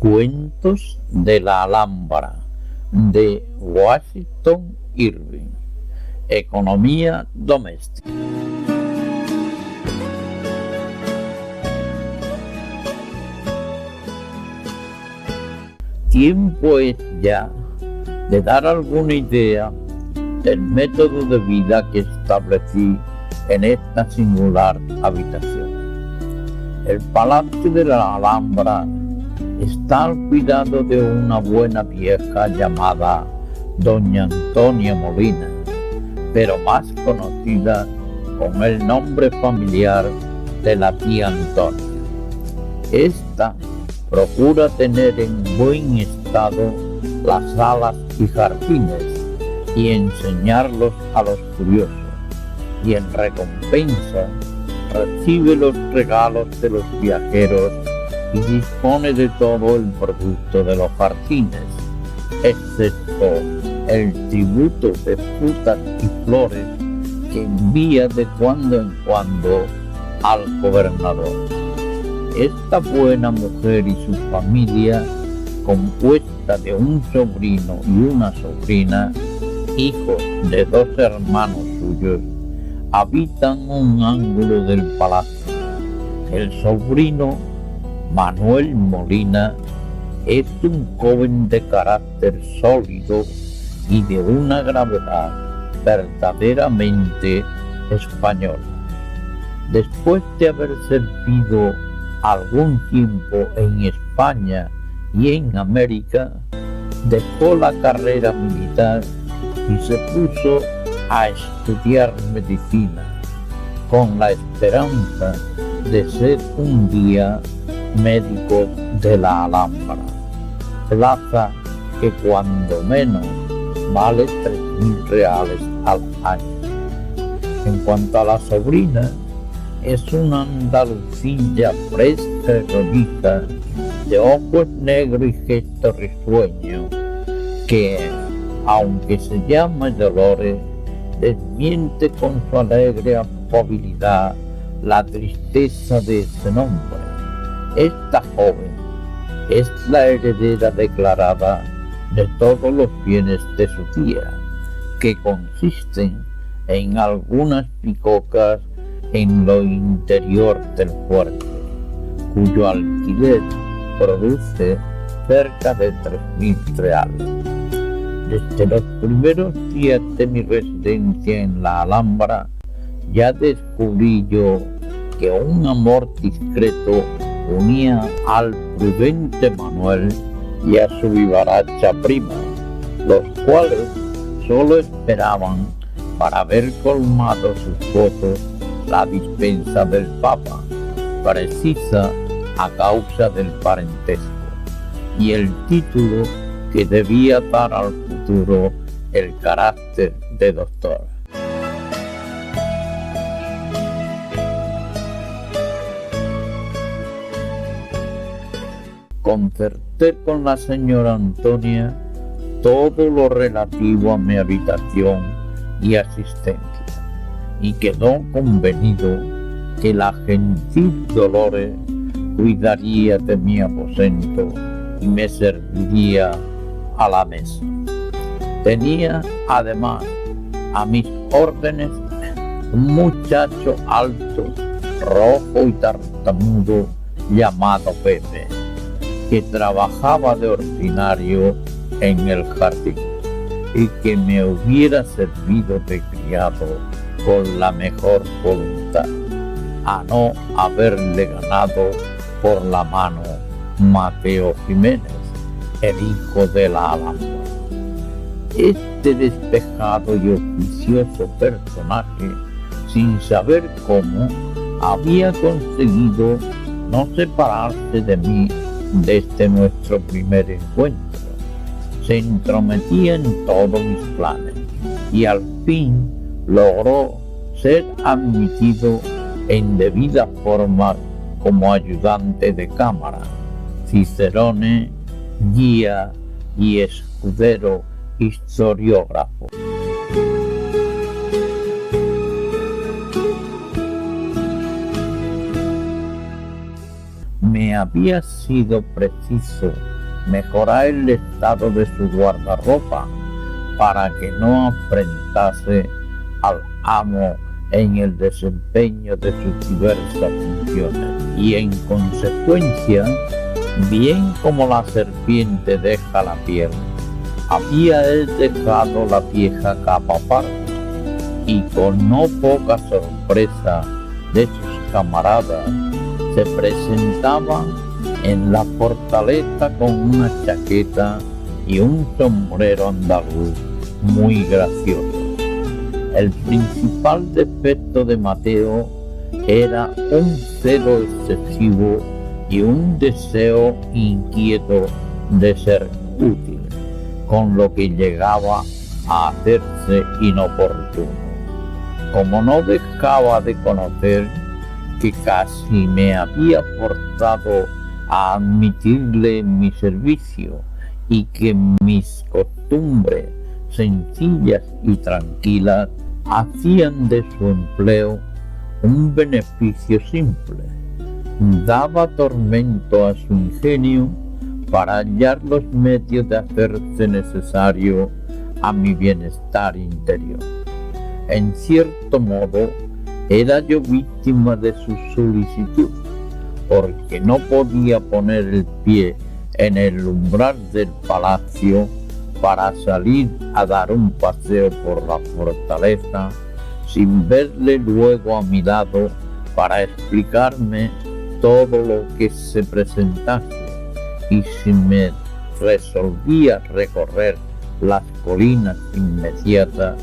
Cuentos de la Alhambra, de Washington Irving. Economía doméstica. Tiempo es ya de dar alguna idea del método de vida que establecí en esta singular habitación. El Palacio de la Alhambra está al cuidado de una buena vieja llamada Doña Antonia Molina, pero más conocida con el nombre familiar de la tía Antonia. Esta procura tener en buen estado las salas y jardines y enseñarlos a los curiosos, y en recompensa recibe los regalos de los viajeros y dispone de todo el producto de los jardines, excepto el tributo de frutas y flores que envía de cuando en cuando al gobernador. Esta buena mujer y su familia, compuesta de un sobrino y una sobrina, hijos de dos hermanos suyos, habitan un ángulo del palacio. El sobrino, Manuel Molina, es un joven de carácter sólido y de una gravedad verdaderamente española. Después de haber servido algún tiempo en España y en América, dejó la carrera militar y se puso a estudiar medicina, con la esperanza de ser un día médico de la Alhambra, plaza que cuando menos vale 3.000 reales al año. En cuanto a la sobrina, es una andalucilla fresca y rolliza, de ojos negros y gesto risueño, que, aunque se llama Dolores, desmiente con su alegre afabilidad la tristeza de ese nombre. Esta joven es la heredera declarada de todos los bienes de su tía, que consisten en algunas picocas en lo interior del fuerte, cuyo alquiler produce cerca de 3.000 reales. Desde los primeros días de mi residencia en la Alhambra, ya descubrí yo que un amor discreto unía al prudente Manuel y a su vivaracha prima, los cuales solo esperaban, para haber colmado sus votos, la dispensa del Papa, precisa a causa del parentesco, y el título que debía dar al futuro el carácter de doctor. Concerté con la señora Antonia todo lo relativo a mi habitación y asistencia, y quedó convenido que la gentil Dolores cuidaría de mi aposento y me serviría a la mesa. Tenía además a mis órdenes un muchacho alto, rojo y tartamudo llamado Pepe, que trabajaba de ordinario en el jardín y que me hubiera servido de criado con la mejor voluntad, a no haberle ganado por la mano Mateo Jiménez, el hijo de la Alhambra. Este despejado y oficioso personaje, sin saber cómo, había conseguido no separarse de mí desde nuestro primer encuentro. Se entrometía en todos mis planes y al fin logró ser admitido en debida forma como ayudante de cámara, cicerone, guía y escudero historiógrafo. Me había sido preciso mejorar el estado de su guardarropa para que no afrentase al amo en el desempeño de sus diversas funciones. Y en consecuencia, bien como la serpiente deja la piel, había él dejado la vieja capa parda, y con no poca sorpresa de sus camaradas, se presentaba en la fortaleza con una chaqueta y un sombrero andaluz muy gracioso. El principal defecto de Mateo era un celo excesivo y un deseo inquieto de ser útil, con lo que llegaba a hacerse inoportuno. Como no dejaba de conocer que casi me había forzado a admitirle en mi servicio y que mis costumbres sencillas y tranquilas hacían de su empleo un beneficio simple, daba tormento a su ingenio para hallar los medios de hacerse necesario a mi bienestar interior. En cierto modo, era yo víctima de su solicitud, porque no podía poner el pie en el umbral del palacio para salir a dar un paseo por la fortaleza sin verle luego a mi lado para explicarme todo lo que se presentase, y si me resolvía recorrer las colinas inmediatas,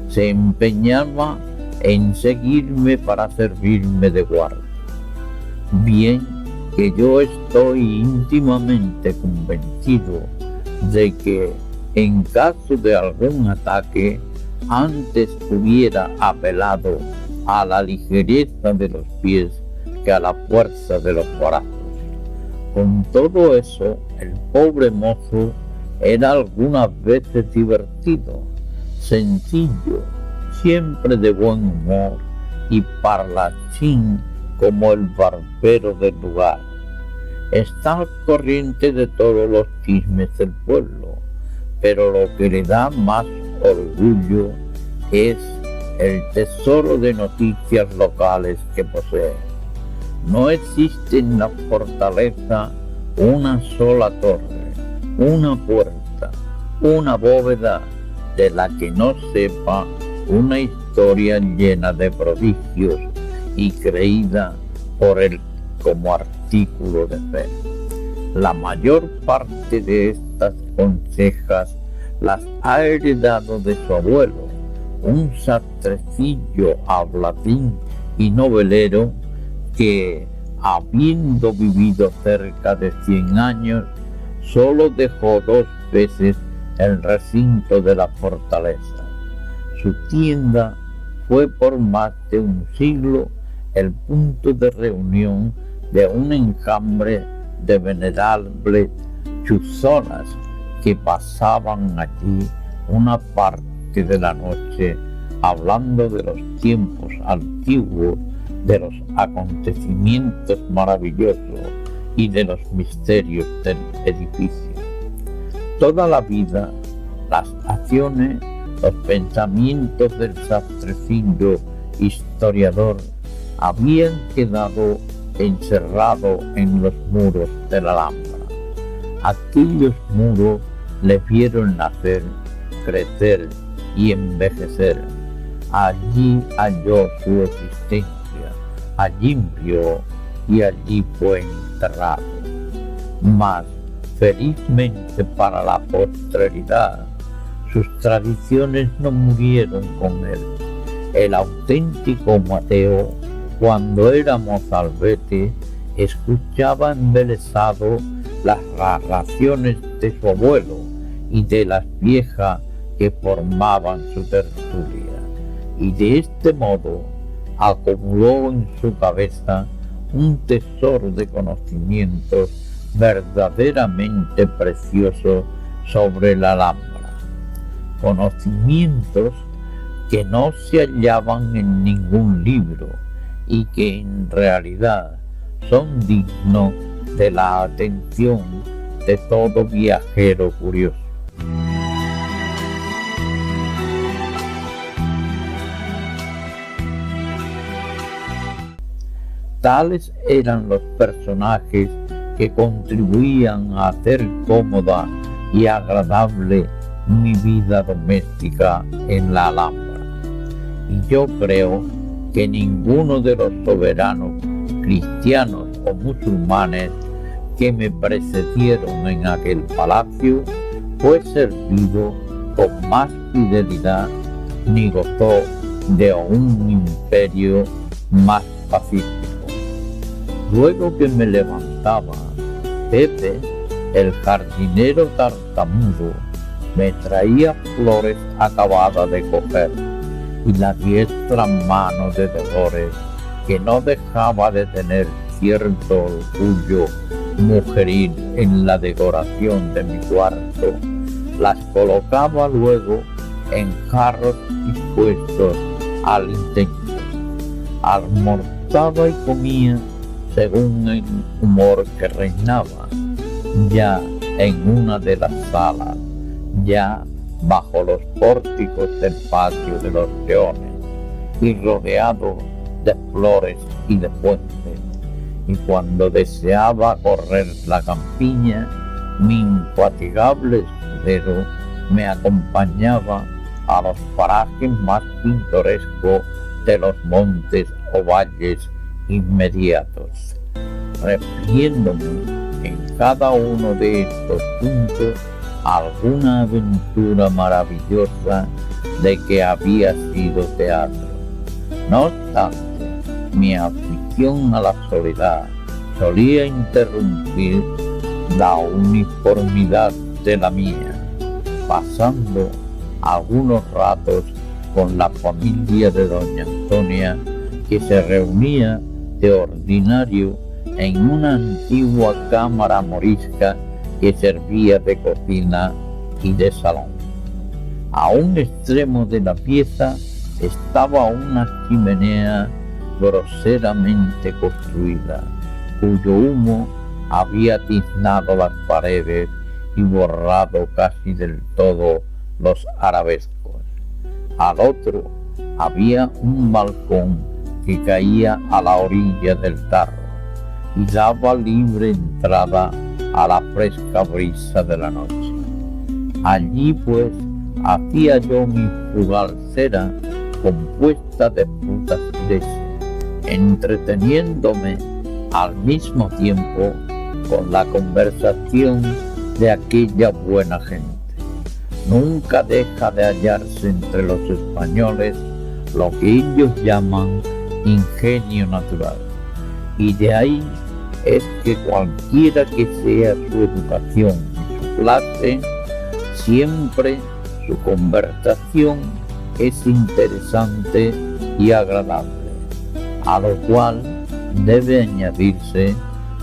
se empeñaba en seguirme para servirme de guardia. Bien que yo estoy íntimamente convencido de que en caso de algún ataque, antes hubiera apelado a la ligereza de los pies que a la fuerza de los brazos. Con todo eso, el pobre mozo era algunas veces divertido, sencillo, siempre de buen humor y parlachín como el barbero del lugar. Está al corriente de todos los chismes del pueblo, pero lo que le da más orgullo es el tesoro de noticias locales que posee. No existe en la fortaleza una sola torre, una puerta, una bóveda de la que no sepa una historia llena de prodigios y creída por él como artículo de fe. La mayor parte de estas consejas las ha heredado de su abuelo, un sastrecillo hablatín y novelero que, habiendo vivido cerca de 100 años, solo dejó 2 veces el recinto de la fortaleza. Su tienda fue por más de un siglo el punto de reunión de un enjambre de venerables chuzonas que pasaban allí una parte de la noche hablando de los tiempos antiguos, de los acontecimientos maravillosos y de los misterios del edificio. Toda la vida, las acciones, los pensamientos del sastrecillo historiador habían quedado encerrados en los muros de la Alhambra. Aquellos muros le vieron nacer, crecer y envejecer. Allí halló su existencia, allí murió y allí fue enterrado. Mas, felizmente para la posteridad, sus tradiciones no murieron con él. El auténtico Mateo, cuando era mozalbete, escuchaba embelesado las narraciones de su abuelo y de las viejas que formaban su tertulia, y de este modo acumuló en su cabeza un tesoro de conocimientos verdaderamente preciosos sobre la Alhambra, conocimientos que no se hallaban en ningún libro y que en realidad son dignos de la atención de todo viajero curioso. Tales eran los personajes que contribuían a hacer cómoda y agradable mi vida doméstica en la Alhambra. Y yo creo que ninguno de los soberanos cristianos o musulmanes que me precedieron en aquel palacio fue servido con más fidelidad ni gozó de un imperio más pacífico. Luego que me levantaba, Pepe, el jardinero tartamudo, me traía flores acabadas de coger y la diestra mano de Dolores, que no dejaba de tener cierto orgullo mujeril en la decoración de mi cuarto, las colocaba luego en jarros dispuestos al intento. Almorzaba y comía según el humor que reinaba, ya en una de las salas, ya bajo los pórticos del patio de los Leones y rodeado de flores y de fuentes. Y cuando deseaba correr la campiña, mi infatigable escudero me acompañaba a los parajes más pintorescos de los montes o valles inmediatos, refiriéndome en cada uno de estos puntos alguna aventura maravillosa de que había sido teatro. No obstante, mi afición a la soledad solía interrumpir la uniformidad de la mía, pasando algunos ratos con la familia de doña Antonia, que se reunía de ordinario en una antigua cámara morisca que servía de cocina y de salón. A un extremo de la pieza estaba una chimenea groseramente construida, cuyo humo había tiznado las paredes y borrado casi del todo los arabescos. Al otro había un balcón que caía a la orilla del Tarro y daba libre entrada a la fresca brisa de la noche. Allí pues hacía yo mi frugal cena compuesta de frutas frescas, entreteniéndome al mismo tiempo con la conversación de aquella buena gente. Nunca deja de hallarse entre los españoles lo que ellos llaman ingenio natural, y de ahí es que cualquiera que sea su educación y su clase, siempre su conversación es interesante y agradable, a lo cual debe añadirse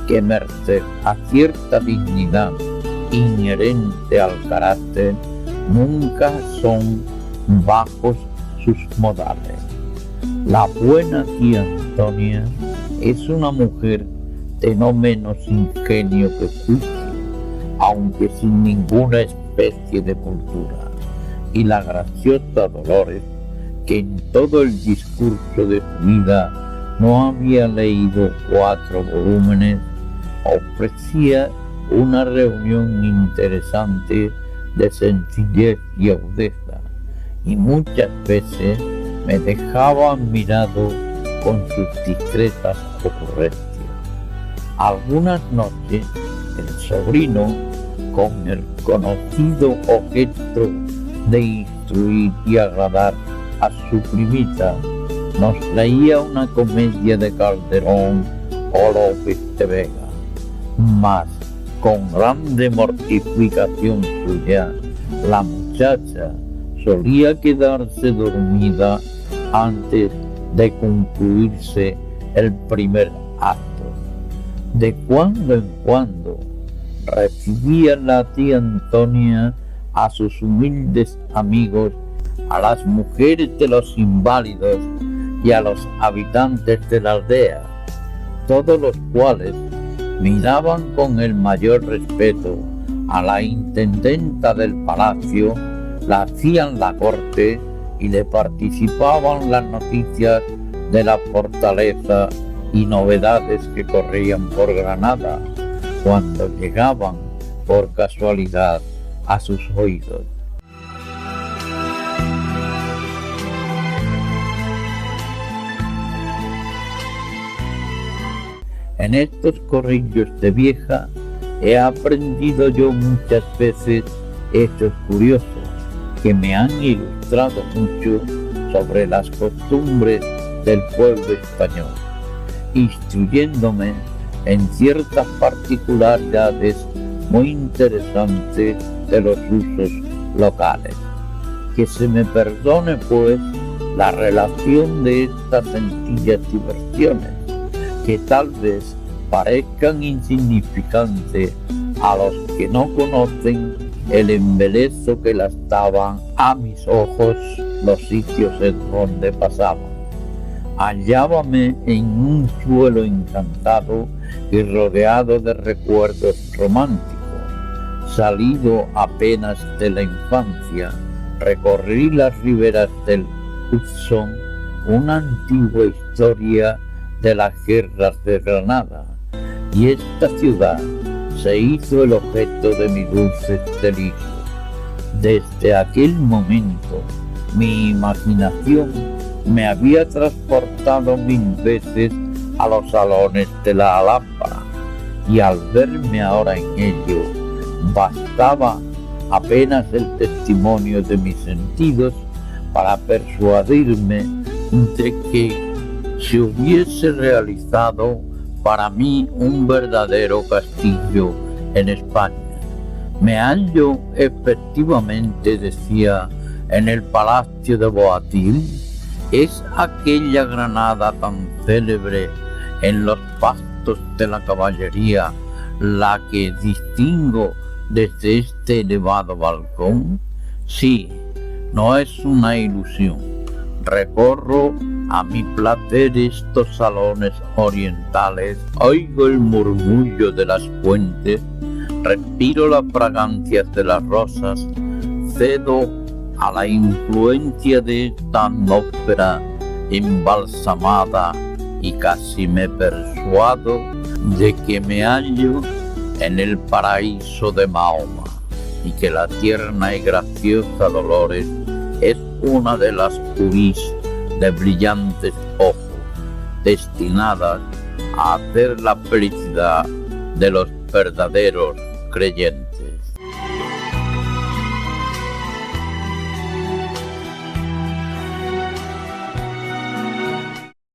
que merced a cierta dignidad inherente al carácter, nunca son bajos sus modales. La buena tía Antonia es una mujer de no menos ingenio que juicio, aunque sin ninguna especie de cultura, y la graciosa Dolores, que en todo el discurso de su vida no había leído 4 volúmenes, ofrecía una reunión interesante de sencillez y agudeza, y muchas veces me dejaba admirado con sus discretas ocurrencias. Algunas noches el sobrino, con el conocido objeto de instruir y agradar a su primita, nos leía una comedia de Calderón o López de Vega, mas con grande mortificación suya, la muchacha solía quedarse dormida antes de concluirse el primer acto. De cuando en cuando recibía la tía Antonia a sus humildes amigos, a las mujeres de los inválidos y a los habitantes de la aldea, todos los cuales miraban con el mayor respeto A la intendenta del palacio la hacían la corte y le participaban las noticias de la fortaleza y novedades que corrían por Granada cuando llegaban por casualidad a sus oídos. En estos corrillos de vieja he aprendido yo muchas veces hechos curiosos que me han ilustrado mucho sobre las costumbres del pueblo español, instruyéndome en ciertas particularidades muy interesantes de los usos locales. Que se me perdone pues la relación de estas sencillas diversiones, que tal vez parezcan insignificantes a los que no conocen el embelezo que las daban a mis ojos los sitios en donde pasaban. Hallábame en un suelo encantado y rodeado de recuerdos románticos. Salido apenas de la infancia, recorrí las riberas del Hudson, una antigua historia de las guerras de Granada, y esta ciudad se hizo el objeto de mis dulces delirios. Desde aquel momento mi imaginación me había transportado 1000 veces a los salones de la Alhambra, y al verme ahora en ello bastaba apenas el testimonio de mis sentidos para persuadirme de que se hubiese realizado para mí un verdadero castillo en España. Me hallo efectivamente, decía, en el Palacio de Boabdil. Es aquella Granada tan célebre en los pastos de la caballería la que distingo desde este elevado balcón. Sí, no es una ilusión. Recorro a mi placer estos salones orientales, oigo el murmullo de las fuentes, respiro las fragancias de las rosas, cedo a la influencia de esta atmósfera embalsamada y casi me persuado de que me hallo en el paraíso de Mahoma y que la tierna y graciosa Dolores es una de las hurís de brillantes ojos destinadas a hacer la felicidad de los verdaderos creyentes.